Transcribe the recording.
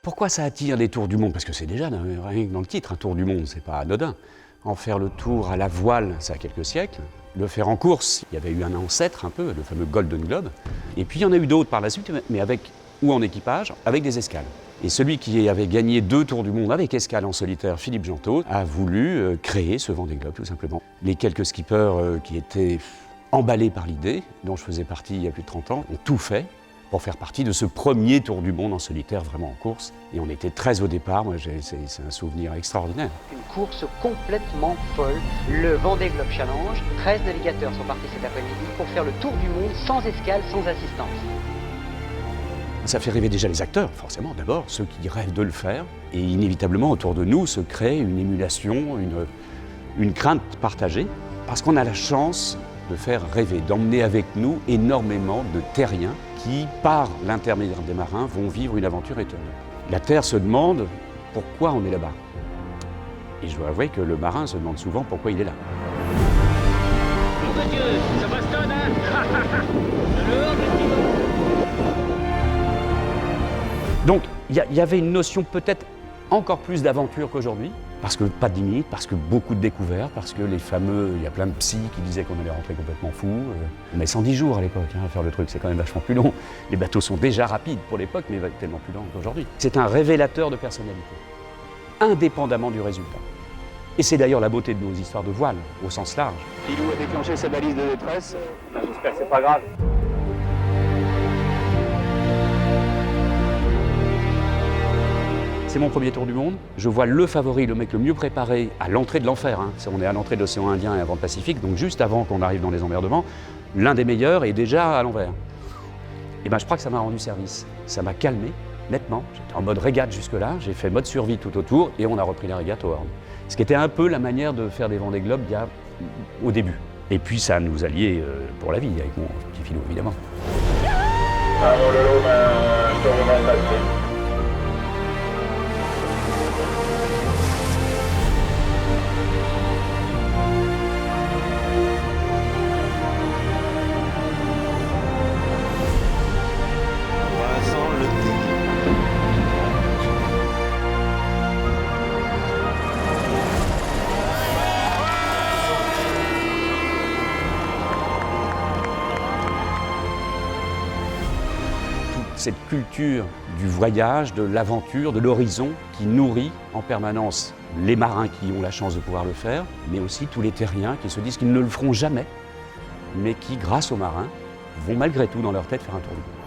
Pourquoi ça attire les tours du monde? Parce que c'est déjà, rien que dans le titre, un tour du monde, c'est pas anodin. En faire le tour à la voile, ça a quelques siècles. Le faire en course, il y avait eu un ancêtre un peu, le fameux Golden Globe. Et puis il y en a eu d'autres par la suite, mais avec, ou en équipage, avec des escales. Et celui qui avait gagné 2 tours du monde avec escale en solitaire, Philippe Gentot, a voulu créer ce Vendée Globe, tout simplement. Les quelques skippers qui étaient emballés par l'idée, dont je faisais partie il y a plus de 30 ans, ont tout fait pour faire partie de ce premier tour du monde en solitaire, vraiment en course. Et on était 13 au départ, moi c'est un souvenir extraordinaire. Une course complètement folle, le Vendée Globe Challenge. 13 navigateurs sont partis cet après-midi pour faire le tour du monde sans escale, sans assistance. Ça fait rêver déjà les acteurs, forcément, d'abord, ceux qui rêvent de le faire. Et inévitablement, autour de nous, se crée une émulation, une crainte partagée, parce qu'on a la chance de faire rêver, d'emmener avec nous énormément de terriens qui, par l'intermédiaire des marins, vont vivre une aventure étonnante. La Terre se demande pourquoi on est là-bas. Et je dois avouer que le marin se demande souvent pourquoi il est là. Mon Dieu, ça bastonne, hein. Donc, il y avait une notion peut-être encore plus d'aventure qu'aujourd'hui, parce que pas de limite, parce que beaucoup de découvertes, parce que les fameux, il y a plein de psys qui disaient qu'on allait rentrer complètement fou. Mais 110 jours à l'époque, à faire le truc, c'est quand même vachement plus long. Les bateaux sont déjà rapides pour l'époque, mais tellement plus lents qu'aujourd'hui. C'est un révélateur de personnalité, indépendamment du résultat. Et c'est d'ailleurs la beauté de nos histoires de voile, au sens large. Pilou a déclenché sa balise de détresse. J'espère que c'est pas grave. C'est mon premier tour du monde. Je vois le favori, le mec le mieux préparé à l'entrée de l'enfer. Hein. On est à l'entrée de l'océan Indien et avant le Pacifique, donc juste avant qu'on arrive dans les emmerdements, l'un des meilleurs est déjà à l'envers. Et ben, je crois que ça m'a rendu service. Ça m'a calmé, nettement. J'étais en mode régate jusque-là, j'ai fait mode survie tout autour et on a repris la régate au Horn. Ce qui était un peu la manière de faire des Vendée Globe au début. Et puis ça nous a liés pour la vie, avec mon petit Philou, évidemment. Cette culture du voyage, de l'aventure, de l'horizon qui nourrit en permanence les marins qui ont la chance de pouvoir le faire, mais aussi tous les terriens qui se disent qu'ils ne le feront jamais, mais qui, grâce aux marins, vont malgré tout dans leur tête faire un tour du monde.